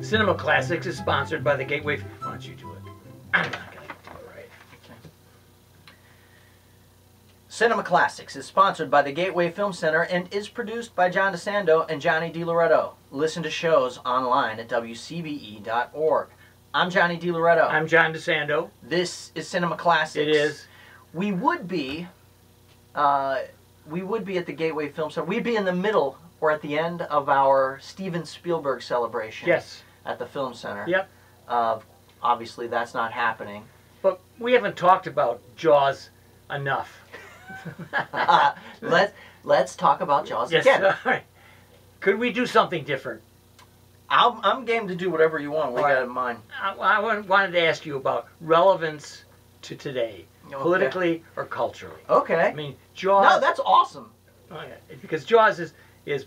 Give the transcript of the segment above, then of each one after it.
Cinema Classics is sponsored by the Gateway. Why don't you do it? I'm not going to do it right. Okay. Cinema Classics is sponsored by the Gateway Film Center and is produced by John DeSando and Johnny DiLoretto. Listen to shows online at WCBE.org. I'm Johnny DiLoretto. I'm John DeSando. This is Cinema Classics. It is. We would be at the Gateway Film Center. We'd be in the middle or at the end of our Steven Spielberg celebration. Yes. At the Film Center. Yep. Obviously, that's not happening. But we haven't talked about Jaws enough. Let's talk about Jaws yes. again. All right. Could we do something different? I'm game to do whatever you want. What do you got in mind? I wanted to ask you about relevance to today, Okay. Politically or culturally. Okay. I mean, Jaws. No, that's awesome. Oh, yeah, because Jaws is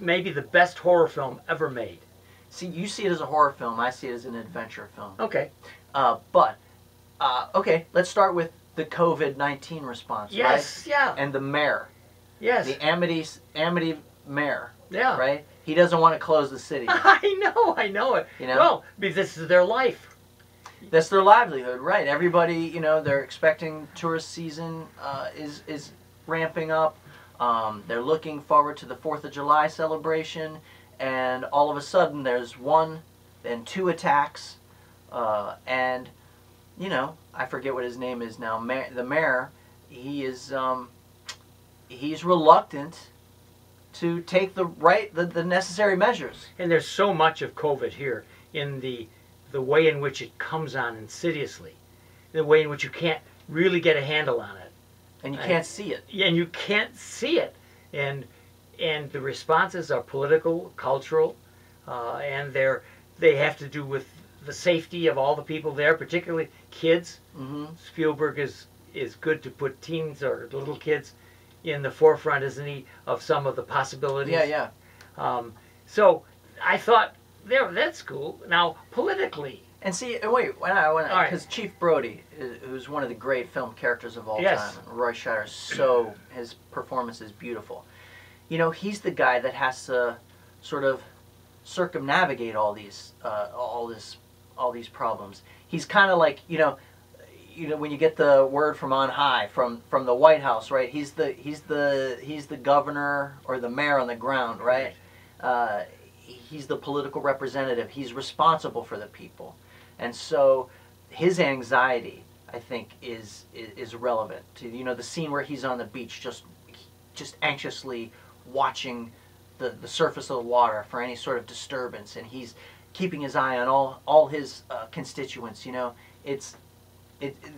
maybe the best horror film ever made. See, you see it as a horror film. I see it as an adventure film. Okay. Okay, let's start with the COVID-19 response, yes, right? Yeah. And the mayor. Yes. The Amity mayor. Yeah. Right? He doesn't want to close the city. I know it. You know? Well, because this is their life. That's their livelihood, right? Everybody, they're expecting tourist season is ramping up. They're looking forward to the 4th of July celebration, and all of a sudden there's one, then 2 attacks, and I forget what his name is now. The mayor, he's reluctant to take the necessary measures. And there's so much of COVID here in the way in which it comes on insidiously, the way in which you can't really get a handle on it. And you can't see it. And you can't see it. And the responses are political, cultural, and they have to do with the safety of all the people there, particularly kids. Mm-hmm. Spielberg is good to put teens or little kids in the forefront, isn't he, of some of the possibilities? Yeah. So I thought, that's cool. Now, politically. And see, wait, because right. Chief Brody, who's one of the great film characters of all Yes. time, Roy Scheider, his performance is beautiful. He's the guy that has to sort of circumnavigate all these problems. He's kind of like, when you get the word from on high, from the White House, right? He's the governor or the mayor on the ground, right? He's the political representative. He's responsible for the people. And so his anxiety, I think, is relevant to, the scene where he's on the beach just anxiously watching the surface of the water for any sort of disturbance, and he's keeping his eye on all his constituents.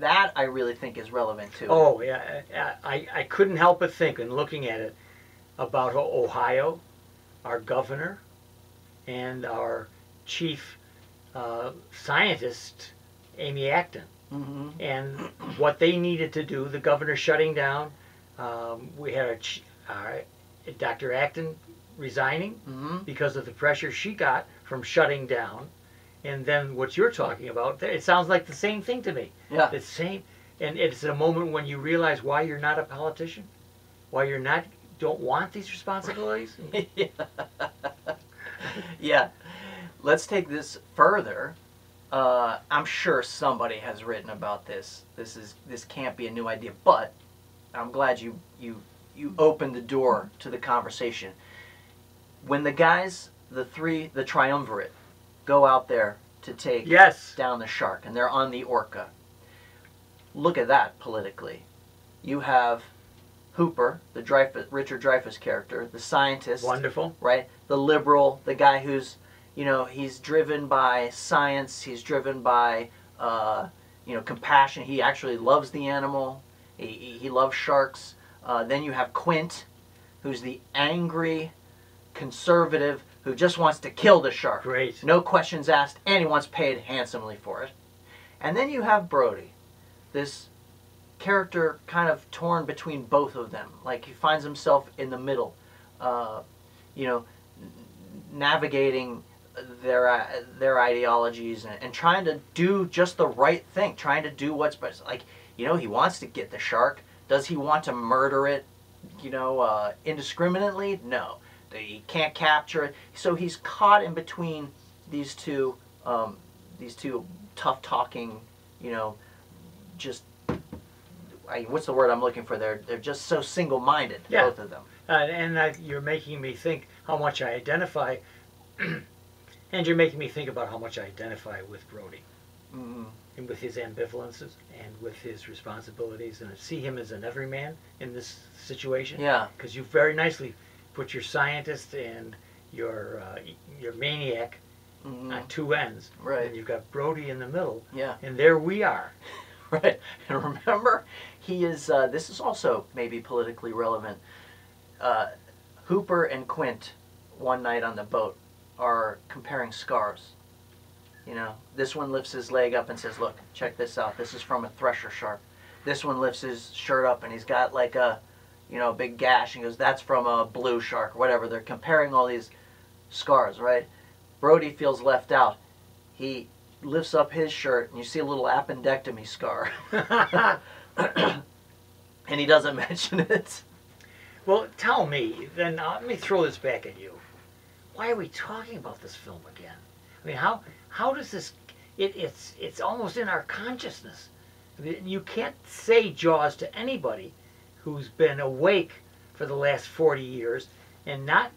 That I really think is relevant too. Oh, yeah. I couldn't help but think, in looking at it, about Ohio, our governor, and our chief scientist, Amy Acton, Mm-hmm. and what they needed to do. The governor shutting down. We had Dr. Acton resigning Mm-hmm. because of the pressure she got from shutting down. And then what you're talking about, it sounds like the same thing to me. Yeah. The same, and it's a moment when you realize why you're not a politician, why you don't want these responsibilities. Yeah. Let's take this further. I'm sure somebody has written about this. This can't be a new idea, but I'm glad you opened the door to the conversation. When the guys, the triumvirate, go out there to take Yes. down the shark, and they're on the Orca. Look at that politically. You have Hooper, the Richard Dreyfuss character, the scientist. Wonderful. Right? The liberal, the guy who's, he's driven by science, he's driven by, compassion. He actually loves the animal. He loves sharks. Then you have Quint, who's the angry conservative who just wants to kill the shark. Great. No questions asked, and he wants paid handsomely for it. And then you have Brody, this character kind of torn between both of them. Like he finds himself in the middle, navigating their ideologies and trying to do just the right thing, trying to do what's best. Like, he wants to get the shark. Does he want to murder it, indiscriminately? No. He can't capture it. So he's caught in between these two these two tough talking, just what's the word I'm looking for? They're just so single minded, Yeah. both of them. You're making me think how much I identify, and you're making me think about how much I identify with Brody. Mm-hmm. And with his ambivalences and with his responsibilities, and I see him as an everyman in this situation. Yeah. Because you very nicely put your scientist and your maniac Mm-hmm. on two ends. Right. And you've got Brody in the middle. Yeah. And there we are. Right. And remember, he is. This is also maybe politically relevant. Hooper and Quint, one night on the boat, are comparing scars. This one lifts his leg up and says, "Look, check this out. This is from a thresher shark." This one lifts his shirt up and he's got like a, big gash, and goes, "That's from a blue shark," or whatever. They're comparing all these scars, right? Brody feels left out. He lifts up his shirt and you see a little appendectomy scar. And he doesn't mention it. Well, tell me, then let me throw this back at you. Why are we talking about this film again? I mean, how does this? It's almost in our consciousness. I mean, you can't say Jaws to anybody who's been awake for the last 40 years and not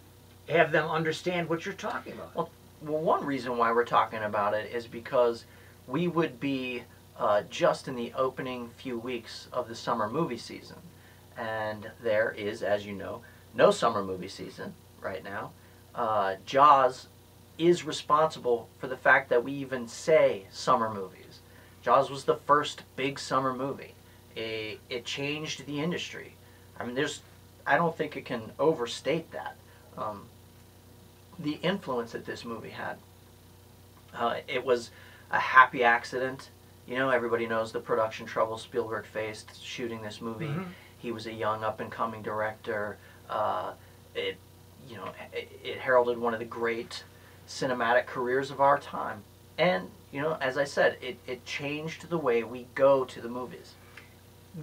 have them understand what you're talking about. Well, one reason why we're talking about it is because we would be just in the opening few weeks of the summer movie season. And there is, as you know, no summer movie season right now. Jaws is responsible for the fact that we even say summer movies. Jaws was the first big summer movie. It changed the industry. I mean, I don't think it can overstate that. The influence that this movie had. It was a happy accident. Everybody knows the production trouble Spielberg faced shooting this movie. Mm-hmm. He was a young up-and-coming director. It heralded one of the great cinematic careers of our time. And, as I said, it changed the way we go to the movies.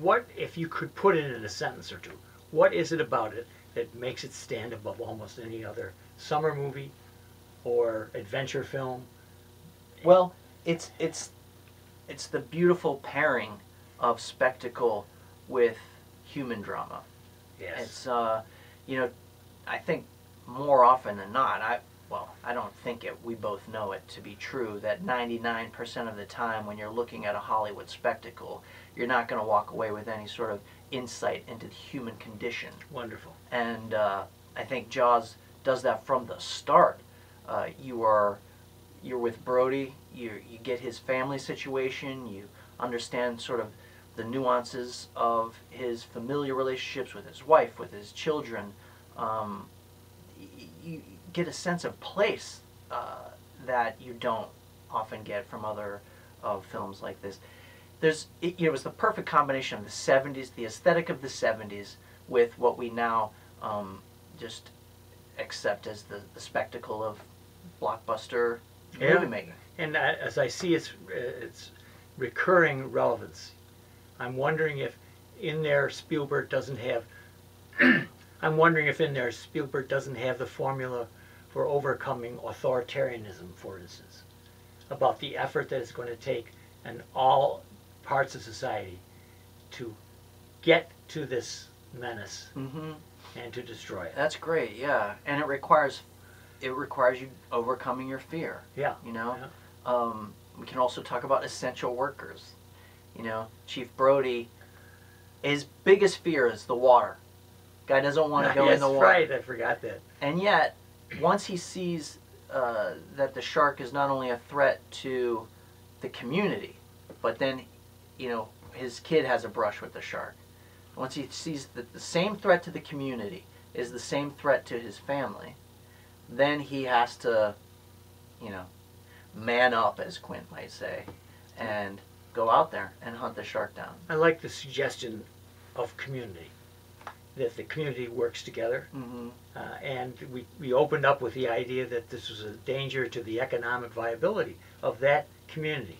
What, if you could put it in a sentence or two, what is it about it that makes it stand above almost any other summer movie or adventure film? Well, it's the beautiful pairing of spectacle with human drama. Yes. It's I think more often than not, I don't think it. We both know it to be true that 99% of the time when you're looking at a Hollywood spectacle, you're not going to walk away with any sort of insight into the human condition. Wonderful. And I think Jaws does that from the start. You're with Brody. You get his family situation. You understand sort of the nuances of his familiar relationships with his wife, with his children. You get a sense of place that you don't often get from other films like this. It was the perfect combination of the 70s, the aesthetic of the 70s, with what we now just accept as the spectacle of blockbuster movie making. And as I see its recurring relevance, I'm wondering if in there Spielberg doesn't have the formula for overcoming authoritarianism, for instance, about the effort that it's going to take in all parts of society to get to this menace Mm-hmm. and to destroy it. That's great, yeah. And it requires you overcoming your fear. Yeah. Yeah. We can also talk about essential workers. Chief Brody, his biggest fear is the water. Guy doesn't want to go in the water. That's right, I forgot that. And yet, once he sees that the shark is not only a threat to the community, but then, his kid has a brush with the shark. Once he sees that the same threat to the community is the same threat to his family, then he has to, man up, as Quint might say, and go out there and hunt the shark down. I like the suggestion of community, that the community works together. Mm-hmm. And we opened up with the idea that this was a danger to the economic viability of that community.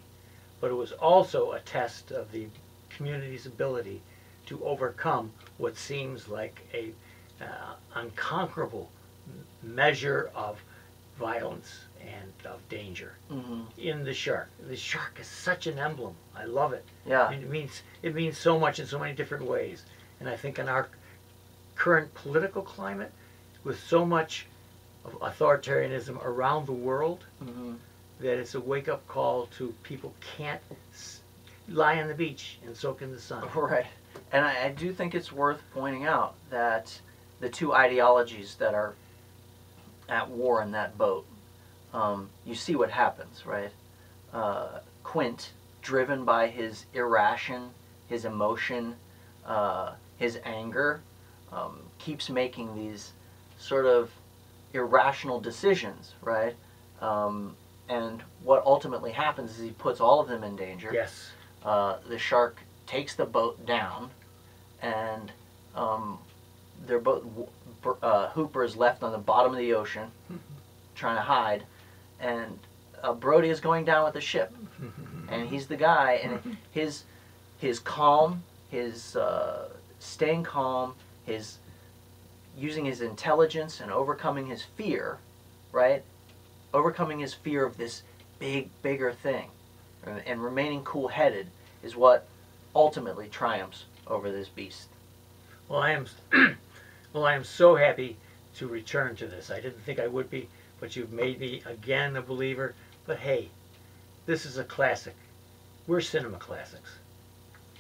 But it was also a test of the community's ability to overcome what seems like a unconquerable measure of violence and of danger Mm-hmm. in the shark. The shark is such an emblem. I love it. Yeah. And it means so much in so many different ways. And I think in our current political climate, with so much of authoritarianism around the world, Mm-hmm. that it's a wake-up call to people can't lie on the beach and soak in the sun. Right. And I do think it's worth pointing out that the two ideologies that are at war in that boat, you see what happens, right? Quint, driven by his irration, his emotion, his anger, keeps making these sort of irrational decisions, right? And what ultimately happens is he puts all of them in danger. Yes. The shark takes the boat down, and their boat, Hooper is left on the bottom of the ocean, trying to hide, and Brody is going down with the ship, and he's the guy, and his calm, his staying calm, his using his intelligence and overcoming his fear, right? Overcoming his fear of this bigger thing, and remaining cool-headed is what ultimately triumphs over this beast. Well, I am so happy to return to this. I didn't think I would be, but you've made me again a believer. But hey, this is a classic. We're cinema classics,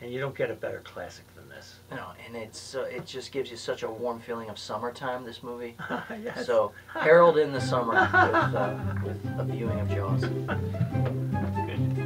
and you don't get a better classic than this. No, and it just gives you such a warm feeling of summertime, this movie. Yes. So herald in the summer with a viewing of Jaws. Good.